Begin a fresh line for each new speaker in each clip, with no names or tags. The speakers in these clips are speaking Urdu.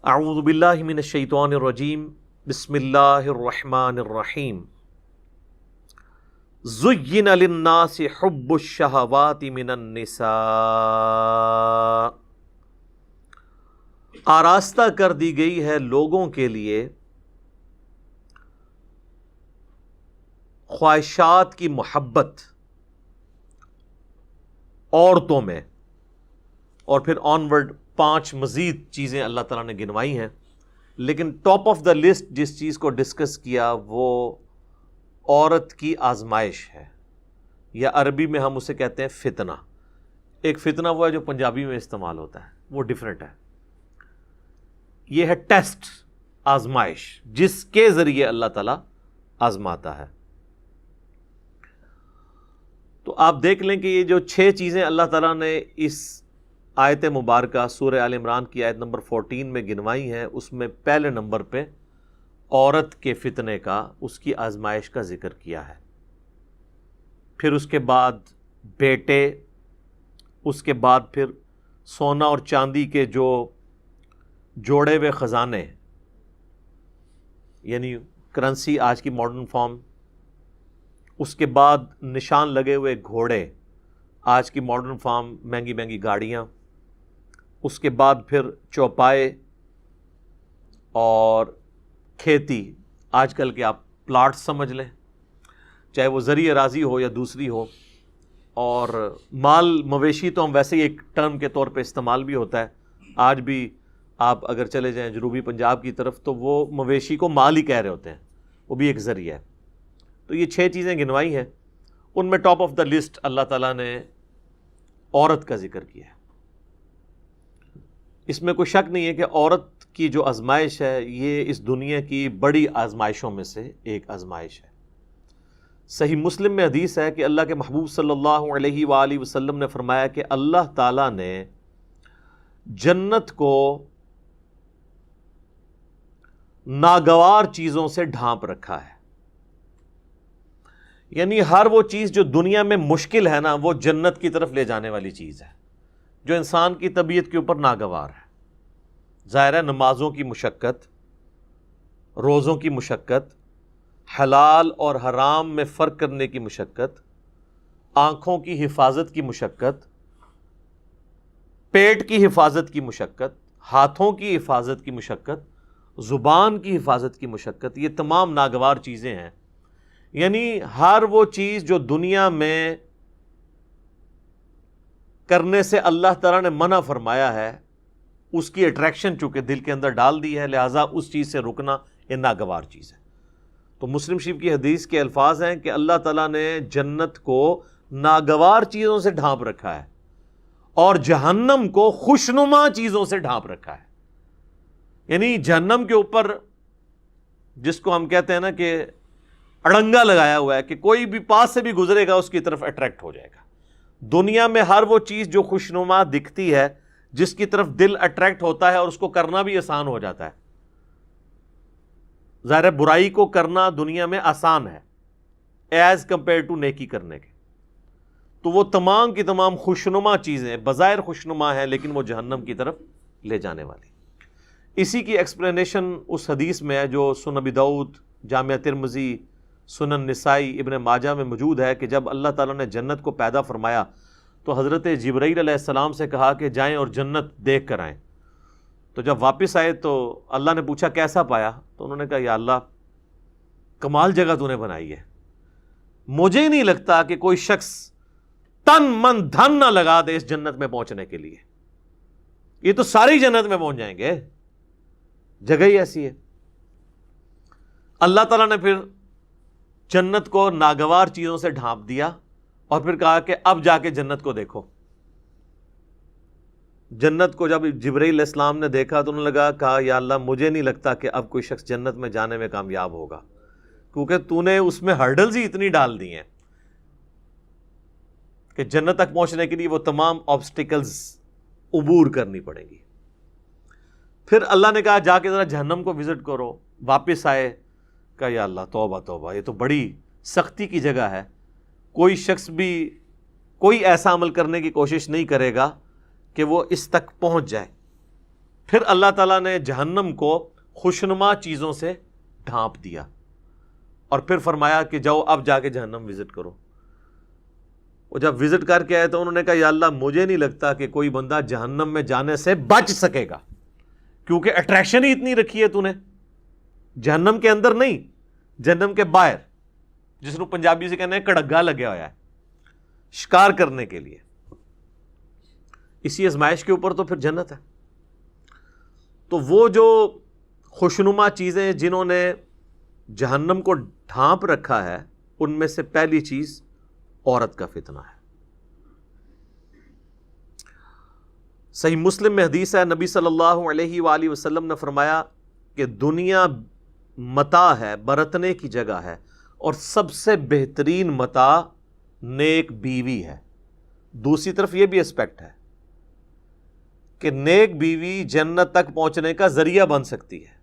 اعوذ باللہ من الشیطان الرجیم بسم اللہ الرحمن الرحیم زین للناس حب الشہوات من النساء، آراستہ کر دی گئی ہے لوگوں کے لیے خواہشات کی محبت عورتوں میں، اور پھر آنورڈ 5 مزید چیزیں اللہ تعالیٰ نے گنوائی ہیں، لیکن ٹاپ آف دا لسٹ جس چیز کو ڈسکس کیا وہ عورت کی آزمائش ہے، یا عربی میں ہم اسے کہتے ہیں فتنہ۔ ایک فتنہ وہ ہے جو پنجابی میں استعمال ہوتا ہے، وہ ڈیفرنٹ ہے۔ یہ ہے ٹیسٹ، آزمائش، جس کے ذریعے اللہ تعالیٰ آزماتا ہے۔ تو آپ دیکھ لیں کہ یہ جو 6 چیزیں اللہ تعالیٰ نے اس آیت مبارکہ سورہ آل عمران کی آیت نمبر 14 میں گنوائی ہیں، اس میں پہلے نمبر پہ عورت کے فتنے کا، اس کی آزمائش کا ذکر کیا ہے۔ پھر اس کے بعد بیٹے، اس کے بعد پھر سونا اور چاندی کے جو جوڑے ہوئے خزانے، یعنی کرنسی آج کی ماڈرن فارم، اس کے بعد نشان لگے ہوئے گھوڑے، آج کی ماڈرن فارم مہنگی مہنگی گاڑیاں، اس کے بعد پھر چوپائے اور کھیتی، آج کل کے آپ پلاٹ سمجھ لیں، چاہے وہ زرعی اراضی ہو یا دوسری ہو، اور مال مویشی تو ہم ویسے ہی ایک ٹرم کے طور پہ استعمال بھی ہوتا ہے۔ آج بھی آپ اگر چلے جائیں جنوبی پنجاب کی طرف تو وہ مویشی کو مال ہی کہہ رہے ہوتے ہیں، وہ بھی ایک ذریعہ ہے۔ تو یہ 6 چیزیں گنوائی ہیں، ان میں ٹاپ آف دا لسٹ اللہ تعالیٰ نے عورت کا ذکر کیا ہے۔ اس میں کوئی شک نہیں ہے کہ عورت کی جو آزمائش ہے یہ اس دنیا کی بڑی آزمائشوں میں سے ایک آزمائش ہے۔ صحیح مسلم میں حدیث ہے کہ اللہ کے محبوب صلی اللہ علیہ وآلہ وسلم نے فرمایا کہ اللہ تعالیٰ نے جنت کو ناگوار چیزوں سے ڈھانپ رکھا ہے، یعنی ہر وہ چیز جو دنیا میں مشکل ہے نا، وہ جنت کی طرف لے جانے والی چیز ہے، جو انسان کی طبیعت کے اوپر ناگوار ہے۔ ظاہر ہے نمازوں کی مشقت، روزوں کی مشقت، حلال اور حرام میں فرق کرنے کی مشقت، آنکھوں کی حفاظت کی مشقت، پیٹ کی حفاظت کی مشقت، ہاتھوں کی حفاظت کی مشقت، زبان کی حفاظت کی مشقت، یہ تمام ناگوار چیزیں ہیں۔ یعنی ہر وہ چیز جو دنیا میں کرنے سے اللہ تعالیٰ نے منع فرمایا ہے، اس کی اٹریکشن چونکہ دل کے اندر ڈال دی ہے، لہٰذا اس چیز سے رکنا یہ ناگوار چیز ہے۔ تو مسلم شریف کی حدیث کے الفاظ ہیں کہ اللہ تعالیٰ نے جنت کو ناگوار چیزوں سے ڈھانپ رکھا ہے اور جہنم کو خوشنما چیزوں سے ڈھانپ رکھا ہے۔ یعنی جہنم کے اوپر جس کو ہم کہتے ہیں نا کہ اڑنگا لگایا ہوا ہے کہ کوئی بھی پاس سے بھی گزرے گا اس کی طرف اٹریکٹ ہو جائے گا۔ دنیا میں ہر وہ چیز جو خوشنما دکھتی ہے، جس کی طرف دل اٹریکٹ ہوتا ہے اور اس کو کرنا بھی آسان ہو جاتا ہے، ظاہر برائی کو کرنا دنیا میں آسان ہے ایز کمپیئر ٹو نیکی کرنے کے، تو وہ تمام کی تمام خوشنما چیزیں بظاہر خوشنما ہیں لیکن وہ جہنم کی طرف لے جانے والی۔ اسی کی ایکسپلینیشن اس حدیث میں ہے جو سنن ابی داؤد، جامعہ ترمذی، سنن نسائی، ابن ماجہ میں موجود ہے کہ جب اللہ تعالیٰ نے جنت کو پیدا فرمایا تو حضرت جبرائیل علیہ السلام سے کہا کہ جائیں اور جنت دیکھ کر آئیں۔ تو جب واپس آئے تو اللہ نے پوچھا کیسا پایا؟ تو انہوں نے کہا یا اللہ کمال جگہ تو نے بنائی ہے، مجھے ہی نہیں لگتا کہ کوئی شخص تن من دھن نہ لگا دے اس جنت میں پہنچنے کے لیے، یہ تو ساری جنت میں پہنچ جائیں گے، جگہ ہی ایسی ہے۔ اللہ تعالیٰ نے پھر جنت کو ناگوار چیزوں سے ڈھانپ دیا اور پھر کہا کہ اب جا کے جنت کو دیکھو۔ جنت کو جب جبرائیل علیہ السلام نے دیکھا تو انہوں نے کہا یا اللہ مجھے نہیں لگتا کہ اب کوئی شخص جنت میں جانے میں کامیاب ہوگا، کیونکہ تو نے اس میں ہرڈلز ہی اتنی ڈال دی ہیں کہ جنت تک پہنچنے کے لیے وہ تمام آبسٹیکلز عبور کرنی پڑیں گی۔ پھر اللہ نے کہا جا کے ذرا جہنم کو وزٹ کرو۔ واپس آئے، کہا یا اللہ توبہ توبہ، یہ تو بڑی سختی کی جگہ ہے، کوئی شخص بھی کوئی ایسا عمل کرنے کی کوشش نہیں کرے گا کہ وہ اس تک پہنچ جائے۔ پھر اللہ تعالیٰ نے جہنم کو خوشنما چیزوں سے ڈھانپ دیا اور پھر فرمایا کہ جاؤ اب جا کے جہنم وزٹ کرو. وہ جب وزٹ کر کے آئے تو انہوں نے کہا یا اللہ مجھے نہیں لگتا کہ کوئی بندہ جہنم میں جانے سے بچ سکے گا، کیونکہ اٹریکشن ہی اتنی رکھی ہے تو نے، جہنم کے اندر نہیں، جہنم کے باہر، جس کو پنجابی سے کہنا ہے کڑگا لگیا ہوا ہے شکار کرنے کے لیے. اسی آزمائش کے اوپر تو پھر جنت ہے. تو وہ جو خوشنما چیزیں جنہوں نے جہنم کو ڈھانپ رکھا ہے، ان میں سے پہلی چیز عورت کا فتنہ ہے. صحیح مسلم میں حدیث ہے، نبی صلی اللہ علیہ وآلہ وسلم نے فرمایا کہ دنیا متاع ہے، برتنے کی جگہ ہے، اور سب سے بہترین متاع نیک بیوی ہے. دوسری طرف یہ بھی اسپیکٹ ہے کہ نیک بیوی جنت تک پہنچنے کا ذریعہ بن سکتی ہے.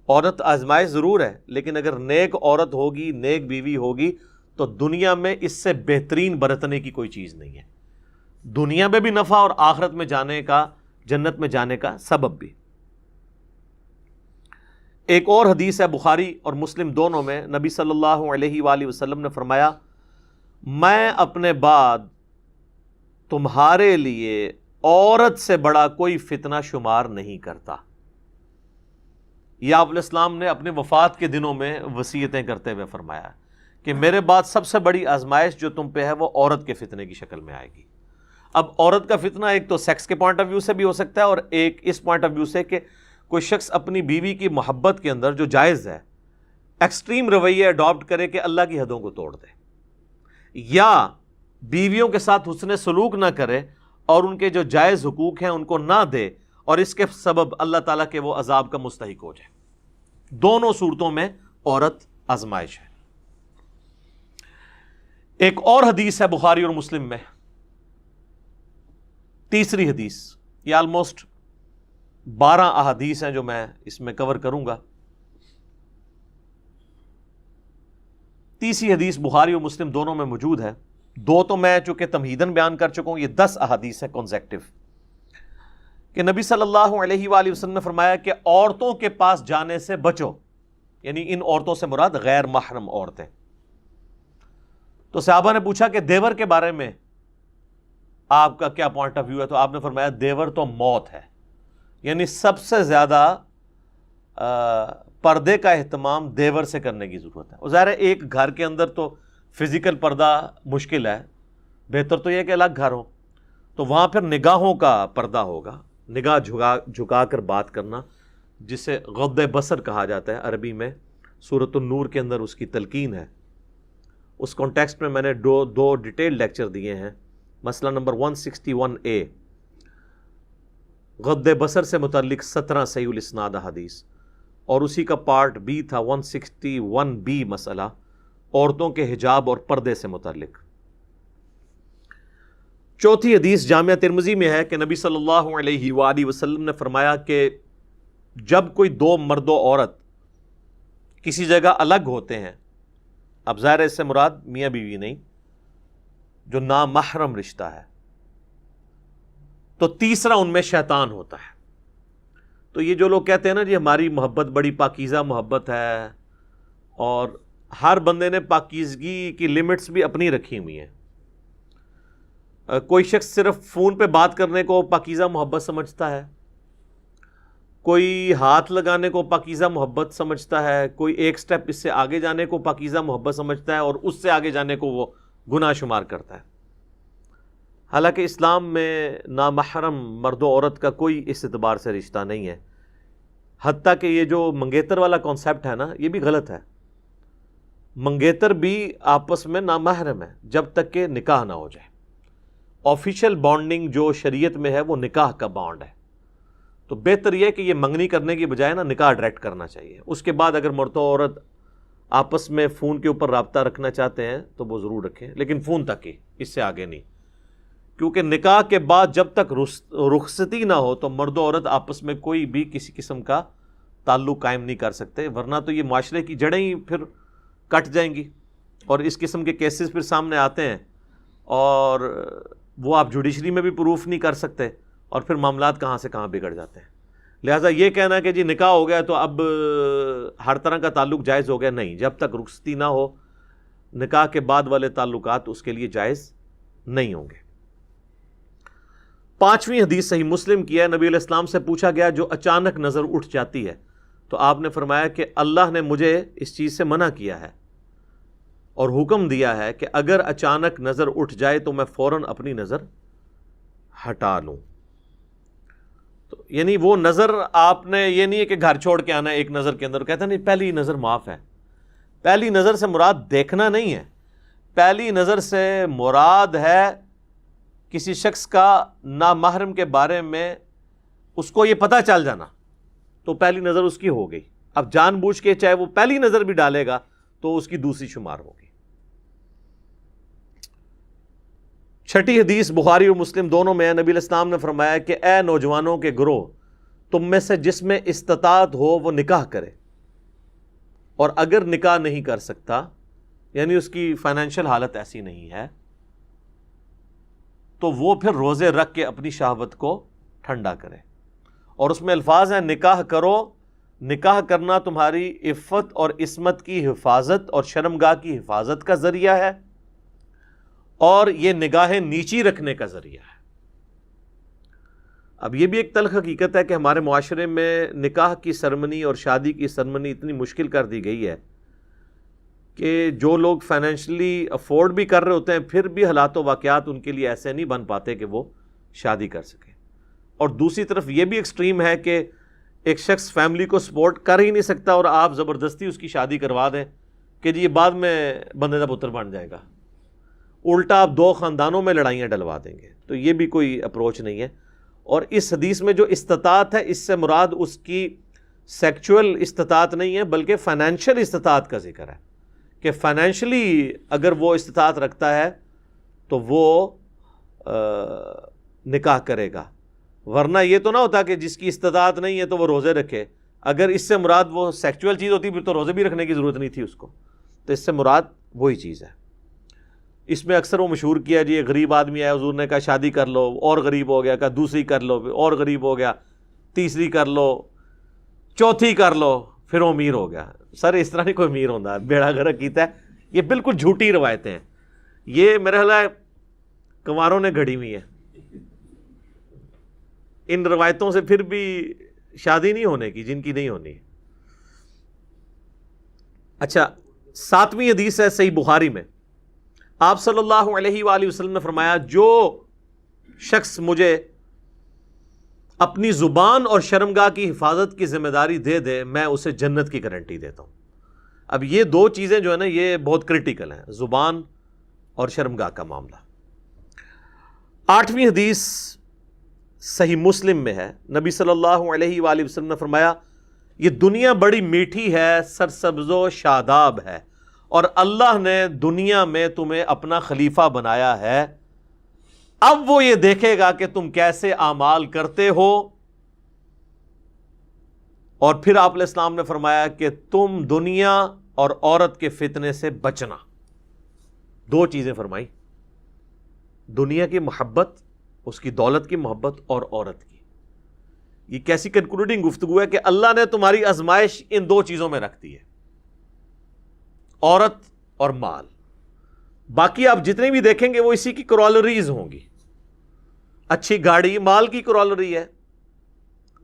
عورت آزمائش ضرور ہے، لیکن اگر نیک عورت ہوگی، نیک بیوی ہوگی، تو دنیا میں اس سے بہترین برتنے کی کوئی چیز نہیں ہے. دنیا میں بھی نفع اور آخرت میں جانے کا، جنت میں جانے کا سبب بھی. ایک اور حدیث ہے بخاری اور مسلم دونوں میں، نبی صلی اللہ علیہ وآلہ وسلم نے فرمایا میں اپنے بعد تمہارے لیے عورت سے بڑا کوئی فتنہ شمار نہیں کرتا. یہ آپ علیہ السلام نے اپنے وفات کے دنوں میں وصیتیں کرتے ہوئے فرمایا کہ میرے بعد سب سے بڑی آزمائش جو تم پہ ہے وہ عورت کے فتنے کی شکل میں آئے گی. اب عورت کا فتنہ ایک تو سیکس کے پوائنٹ آف ویو سے بھی ہو سکتا ہے، اور ایک اس پوائنٹ آف ویو سے کہ کوئی شخص اپنی بیوی کی محبت کے اندر جو جائز ہے ایکسٹریم رویہ اڈاپٹ کرے کہ اللہ کی حدوں کو توڑ دے، یا بیویوں کے ساتھ حسن سلوک نہ کرے اور ان کے جو جائز حقوق ہیں ان کو نہ دے، اور اس کے سبب اللہ تعالیٰ کے وہ عذاب کا مستحق ہو جائے. دونوں صورتوں میں عورت آزمائش ہے. ایک اور حدیث ہے بخاری اور مسلم میں، تیسری حدیث، یہ آلموسٹ 12 احادیث ہیں جو میں اس میں کور کروں گا. تیسری حدیث بخاری اور مسلم دونوں میں موجود ہے. دو تو میں چونکہ تمہیدن بیان کر چکا ہوں، یہ 10 احادیث ہے کنزیکٹو، کہ نبی صلی اللہ علیہ وآلہ وسلم نے فرمایا کہ عورتوں کے پاس جانے سے بچو، یعنی ان عورتوں سے مراد غیر محرم عورتیں. تو صحابہ نے پوچھا کہ دیور کے بارے میں آپ کا کیا پوائنٹ آف ویو ہے؟ تو آپ نے فرمایا دیور تو موت ہے، یعنی سب سے زیادہ پردے کا اہتمام دیور سے کرنے کی ضرورت ہے. اور ظاہر ہے ایک گھر کے اندر تو فزیکل پردہ مشکل ہے، بہتر تو یہ کہ الگ گھر ہو، تو وہاں پھر نگاہوں کا پردہ ہوگا، نگاہ جھکا کر بات کرنا، جسے غض بصر کہا جاتا ہے عربی میں. سورۃ النور کے اندر اس کی تلقین ہے. اس کانٹیکسٹ میں میں نے دو ڈیٹیل لیکچر دیے ہیں. مسئلہ نمبر 161A غض بصر سے متعلق 17 صحیح الاسناد حدیث، اور اسی کا پارٹ B تھا 161B مسئلہ عورتوں کے حجاب اور پردے سے متعلق. چوتھی حدیث جامعہ ترمذی میں ہے کہ نبی صلی اللہ علیہ وآلہ وسلم نے فرمایا کہ جب کوئی دو مرد و عورت کسی جگہ الگ ہوتے ہیں، اب ظاہر ہے اس سے مراد میاں بیوی نہیں، جو نامحرم رشتہ ہے، تو تیسرا ان میں شیطان ہوتا ہے. تو یہ جو لوگ کہتے ہیں نا جی ہماری محبت بڑی پاکیزہ محبت ہے، اور ہر بندے نے پاکیزگی کی لمٹس بھی اپنی رکھی ہوئی ہیں. کوئی شخص صرف فون پہ بات کرنے کو پاکیزہ محبت سمجھتا ہے، کوئی ہاتھ لگانے کو پاکیزہ محبت سمجھتا ہے، کوئی ایک سٹیپ اس سے آگے جانے کو پاکیزہ محبت سمجھتا ہے، اور اس سے آگے جانے کو وہ گناہ شمار کرتا ہے. حالانکہ اسلام میں نامحرم مرد و عورت کا کوئی اس اعتبار سے رشتہ نہیں ہے. حتیٰ کہ یہ جو منگیتر والا کانسیپٹ ہے نا، یہ بھی غلط ہے. منگیتر بھی آپس میں نامحرم ہے جب تک کہ نکاح نہ ہو جائے. آفیشیل بانڈنگ جو شریعت میں ہے وہ نکاح کا بانڈ ہے. تو بہتر یہ ہے کہ یہ منگنی کرنے کی بجائے نا نکاح ڈائریکٹ کرنا چاہیے. اس کے بعد اگر مرد و عورت آپس میں فون کے اوپر رابطہ رکھنا چاہتے ہیں تو وہ ضرور رکھیں، لیکن فون تک ہی، اس سے آگے نہیں. کیونکہ نکاح کے بعد جب تک رخصتی نہ ہو تو مرد و عورت آپس میں کوئی بھی کسی قسم کا تعلق قائم نہیں کر سکتے، ورنہ تو یہ معاشرے کی جڑیں ہی پھر کٹ جائیں گی. اور اس قسم کے کیسز پھر سامنے آتے ہیں اور وہ آپ جوڈیشری میں بھی پروف نہیں کر سکتے، اور پھر معاملات کہاں سے کہاں بگڑ جاتے ہیں. لہٰذا یہ کہنا کہ جی نکاح ہو گیا تو اب ہر طرح کا تعلق جائز ہو گیا، نہیں، جب تک رخصتی نہ ہو نکاح کے بعد والے تعلقات اس کے لیے جائز نہیں ہوں گے۔ 5ویں حدیث صحیح مسلم کی ہے، نبی علیہ السلام سے پوچھا گیا جو اچانک نظر اٹھ جاتی ہے، تو آپ نے فرمایا کہ اللہ نے مجھے اس چیز سے منع کیا ہے اور حکم دیا ہے کہ اگر اچانک نظر اٹھ جائے تو میں فوراً اپنی نظر ہٹا لوں۔ تو یعنی وہ نظر آپ نے یہ نہیں ہے کہ گھر چھوڑ کے آنا ہے ایک نظر کے اندر، کہتا نہیں پہلی نظر معاف ہے۔ پہلی نظر سے مراد دیکھنا نہیں ہے، پہلی نظر سے مراد ہے کسی شخص کا نامحرم کے بارے میں اس کو یہ پتہ چل جانا، تو پہلی نظر اس کی ہو گئی۔ اب جان بوجھ کے چاہے وہ پہلی نظر بھی ڈالے گا تو اس کی دوسری شمار ہوگی۔ 6ٹھی حدیث بخاری اور مسلم دونوں میں ہے، نبی علیہ السلام نے فرمایا کہ اے نوجوانوں کے گروہ، تم میں سے جس میں استطاعت ہو وہ نکاح کرے، اور اگر نکاح نہیں کر سکتا یعنی اس کی فائنینشیل حالت ایسی نہیں ہے تو وہ پھر روزے رکھ کے اپنی شہوت کو ٹھنڈا کرے۔ اور اس میں الفاظ ہیں نکاح کرو، نکاح کرنا تمہاری عفت اور عصمت کی حفاظت اور شرمگاہ کی حفاظت کا ذریعہ ہے، اور یہ نگاہیں نیچی رکھنے کا ذریعہ ہے۔ اب یہ بھی ایک تلخ حقیقت ہے کہ ہمارے معاشرے میں نکاح کی سرمنی اور شادی کی سرمنی اتنی مشکل کر دی گئی ہے کہ جو لوگ فائنینشلی افورڈ بھی کر رہے ہوتے ہیں پھر بھی حالات و واقعات ان کے لیے ایسے نہیں بن پاتے کہ وہ شادی کر سکیں۔ اور دوسری طرف یہ بھی ایکسٹریم ہے کہ ایک شخص فیملی کو سپورٹ کر ہی نہیں سکتا اور آپ زبردستی اس کی شادی کروا دیں کہ جی یہ بعد میں بندے کا پتر بن جائے گا، الٹا آپ 2 خاندانوں میں لڑائیاں ڈلوا دیں گے۔ تو یہ بھی کوئی اپروچ نہیں ہے۔ اور اس حدیث میں جو استطاعت ہے اس سے مراد اس کی سیکچول استطاعت نہیں ہے بلکہ فائنینشیل استطاعت کا ذکر ہے، کہ فائنینشلی اگر وہ استطاعت رکھتا ہے تو وہ نکاح کرے گا، ورنہ یہ تو نہ ہوتا کہ جس کی استطاعت نہیں ہے تو وہ روزے رکھے۔ اگر اس سے مراد وہ سیکچول چیز ہوتی پھر تو روزے بھی رکھنے کی ضرورت نہیں تھی اس کو، تو اس سے مراد وہی چیز ہے۔ اس میں اکثر وہ مشہور کیا جی ایک غریب آدمی آیا، حضور نے کہا شادی کر لو، اور غریب ہو گیا، کہا دوسری کر لو، اور غریب ہو گیا، تیسری کر لو، چوتھی کر لو، پھر وہ امیر ہو گیا۔ سر اس طرح نہیں کوئی امیر ہوتا، بیڑا گرک کیتا ہے۔ یہ بالکل جھوٹی روایتیں ہیں، یہ میرا خیال ہے کنواروں نے گھڑی ہوئی ہیں۔ ان روایتوں سے پھر بھی شادی نہیں ہونے کی جن کی نہیں ہونی۔ اچھا، 7ویں حدیث ہے صحیح بخاری میں، آپ صلی اللہ علیہ وآلہ وسلم نے فرمایا جو شخص مجھے اپنی زبان اور شرمگاہ کی حفاظت کی ذمہ داری دے دے میں اسے جنت کی گارنٹی دیتا ہوں۔ اب یہ 2 چیزیں جو ہے نا یہ بہت کرٹیکل ہیں، زبان اور شرمگاہ کا معاملہ۔ 8ویں حدیث صحیح مسلم میں ہے، نبی صلی اللہ علیہ وآلہ وسلم نے فرمایا یہ دنیا بڑی میٹھی ہے، سرسبز و شاداب ہے، اور اللہ نے دنیا میں تمہیں اپنا خلیفہ بنایا ہے، اب وہ یہ دیکھے گا کہ تم کیسے اعمال کرتے ہو۔ اور پھر آپ علیہ السلام نے فرمایا کہ تم دنیا اور عورت کے فتنے سے بچنا۔ 2 چیزیں فرمائی، دنیا کی محبت، اس کی دولت کی محبت، اور عورت کی۔ یہ کیسی کنکلوڈنگ گفتگو ہے کہ اللہ نے تمہاری آزمائش ان 2 چیزوں میں رکھ دی ہے، عورت اور مال۔ باقی آپ جتنے بھی دیکھیں گے وہ اسی کی کرولریز ہوں گی۔ اچھی گاڑی مال کی کرولری ہے،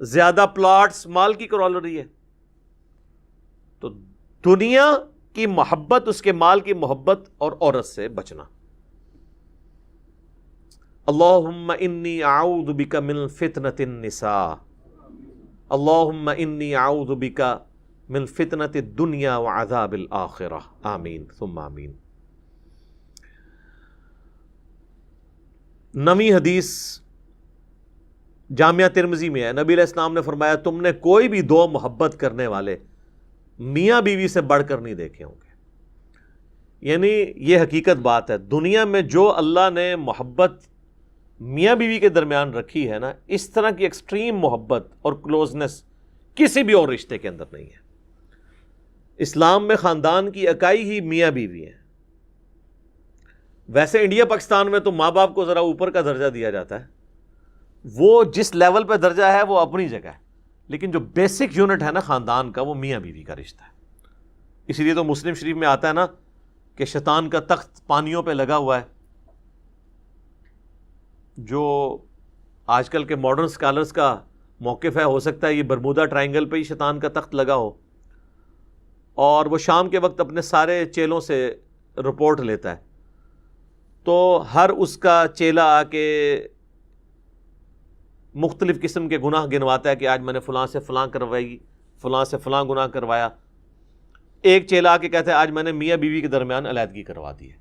زیادہ پلاٹس مال کی کرولری ہے۔ تو دنیا کی محبت، اس کے مال کی محبت، اور عورت سے بچنا۔ اللہم انی اعوذ بک من فتنۃ النساء، اللہم انی اعوذ بک من فتنۃ الدنیا وعذاب الآخرہ، آمین ثم آمین۔ 9ویں حدیث جامعہ ترمذی میں ہے، نبی علیہ السلام نے فرمایا تم نے کوئی بھی 2 محبت کرنے والے میاں بیوی سے بڑھ کر نہیں دیکھے ہوں گے۔ یعنی یہ حقیقت بات ہے، دنیا میں جو اللہ نے محبت میاں بیوی کے درمیان رکھی ہے نا، اس طرح کی ایکسٹریم محبت اور کلوزنس کسی بھی اور رشتے کے اندر نہیں ہے۔ اسلام میں خاندان کی اکائی ہی میاں بیوی ہیں۔ ویسے انڈیا پاکستان میں تو ماں باپ کو ذرا اوپر کا درجہ دیا جاتا ہے، وہ جس لیول پہ درجہ ہے وہ اپنی جگہ ہے، لیکن جو بیسک یونٹ ہے نا خاندان کا، وہ میاں بیوی کا رشتہ ہے. اسی لیے تو مسلم شریف میں آتا ہے نا کہ شیطان کا تخت پانیوں پہ لگا ہوا ہے. جو آج کل کے ماڈرن اسکالرس کا موقف ہے، ہو سکتا ہے یہ برمودا ٹرائنگل پہ ہی شیطان کا تخت لگا ہو، اور وہ شام کے وقت اپنے سارے چیلوں سے رپورٹ لیتا ہے. تو ہر اس کا چیلا آ کے مختلف قسم کے گناہ گنواتا ہے کہ آج میں نے فلاں سے فلاں کروائی، فلاں سے فلاں گناہ کروایا. ایک چیلا آ کے کہتا ہے آج میں نے میاں بیوی کے درمیان علیحدگی کروا دی ہے.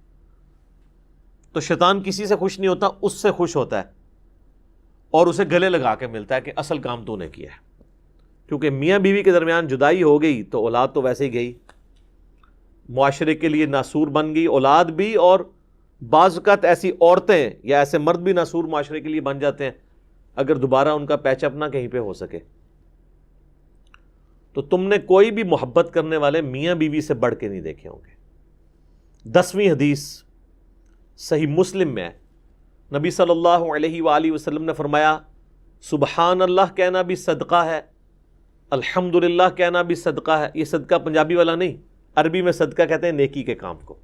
تو شیطان کسی سے خوش نہیں ہوتا، اس سے خوش ہوتا ہے اور اسے گلے لگا کے ملتا ہے کہ اصل کام تو نے کیا ہے. کیونکہ میاں بیوی کے درمیان جدائی ہو گئی تو اولاد تو ویسے ہی گئی، معاشرے کے لیے ناسور بن گئی اولاد بھی، اور بعض اوقات ایسی عورتیں یا ایسے مرد بھی ناسور معاشرے کے لیے بن جاتے ہیں اگر دوبارہ ان کا پیچ اپ نہ کہیں پہ ہو سکے. تو تم نے کوئی بھی محبت کرنے والے میاں بیوی سے بڑھ کے نہیں دیکھے ہوں گے. 10ویں حدیث صحیح مسلم میں ہے، نبی صلی اللہ علیہ وآلہ وسلم نے فرمایا سبحان اللہ کہنا بھی صدقہ ہے، الحمدللہ کہنا بھی صدقہ ہے. یہ صدقہ پنجابی والا نہیں، عربی میں صدقہ کہتے ہیں نیکی کے کام کو.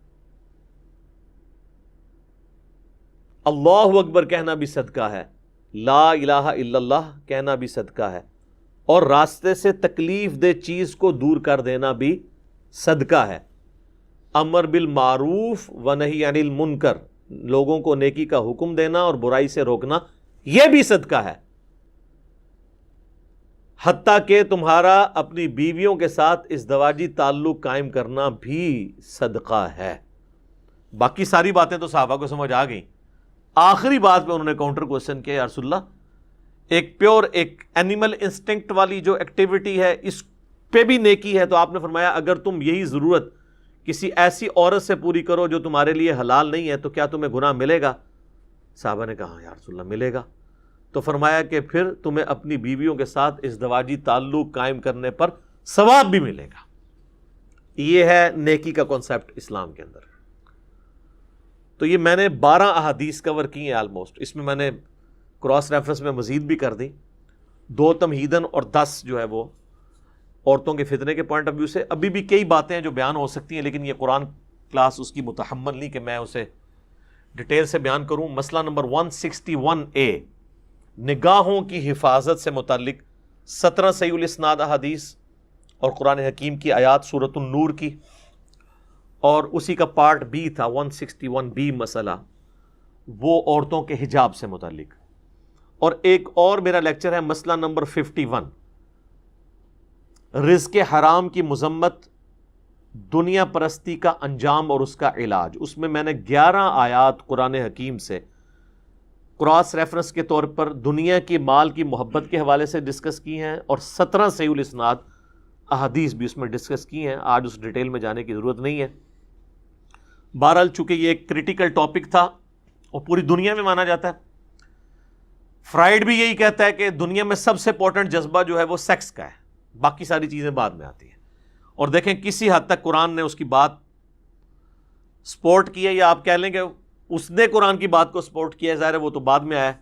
اللہ اکبر کہنا بھی صدقہ ہے، لا الہ الا اللہ کہنا بھی صدقہ ہے، اور راستے سے تکلیف دہ چیز کو دور کر دینا بھی صدقہ ہے. امر بالمعروف و نہی عن المنکر، لوگوں کو نیکی کا حکم دینا اور برائی سے روکنا، یہ بھی صدقہ ہے. حتیٰ کہ تمہارا اپنی بیویوں کے ساتھ ازدواجی تعلق قائم کرنا بھی صدقہ ہے. باقی ساری باتیں تو صحابہ کو سمجھ آ گئیں. آخری بات پہ انہوں نے کاؤنٹر کوسچن کیا، یا رسول اللہ ایک پیور ایک اینیمل انسٹنکٹ والی جو ایکٹیویٹی ہے اس پہ بھی نیکی ہے. تو آپ نے فرمایا اگر تم یہی ضرورت کسی ایسی عورت سے پوری کرو جو تمہارے لیے حلال نہیں ہے تو کیا تمہیں گناہ ملے گا؟ صحابہ نے کہا یا رسول اللہ ملے گا. تو فرمایا کہ پھر تمہیں اپنی بیویوں کے ساتھ ازدواجی تعلق قائم کرنے پر ثواب بھی ملے گا. یہ ہے نیکی کا کانسیپٹ اسلام کے اندر. تو یہ میں نے 12 احادیث کور کی ہیں آلموسٹ. اس میں نے کراس ریفرنس میں مزید بھی کر دی، 2 تمہیدن اور 10 جو ہے وہ عورتوں کے فتنے کے پوائنٹ آف ویو سے. ابھی بھی کئی باتیں جو بیان ہو سکتی ہیں، لیکن یہ قرآن کلاس اس کی متحمل نہیں کہ میں اسے ڈیٹیل سے بیان کروں. مسئلہ نمبر 161A، نگاہوں کی حفاظت سے متعلق 17 صحیح الاسناد احادیث اور قرآن حکیم کی آیات سورۃ النور کی، اور اسی کا پارٹ B تھا 161B مسئلہ، وہ عورتوں کے حجاب سے متعلق. اور ایک اور میرا لیکچر ہے مسئلہ نمبر 51، رزق حرام کی مذمت، دنیا پرستی کا انجام اور اس کا علاج. اس میں نے 11 آیات قرآن حکیم سے کراس ریفرنس کے طور پر دنیا کی مال کی محبت کے حوالے سے ڈسکس کی ہیں، اور 17 صحیح الاسناد احادیث بھی اس میں ڈسکس کی ہیں. آج اس ڈیٹیل میں جانے کی ضرورت نہیں ہے. بہرحال چونکہ یہ ایک کریٹیکل ٹاپک تھا اور پوری دنیا میں مانا جاتا ہے. فرائیڈ بھی یہی کہتا ہے کہ دنیا میں سب سے امپورٹنٹ جذبہ جو ہے وہ سیکس کا ہے، باقی ساری چیزیں بعد میں آتی ہیں. اور دیکھیں کسی حد تک قرآن نے اس کی بات سپورٹ کی ہے، یا آپ کہہ لیں کہ اس نے قرآن کی بات کو سپورٹ کیا ہے، ظاہر ہے وہ تو بعد میں آیا ہے.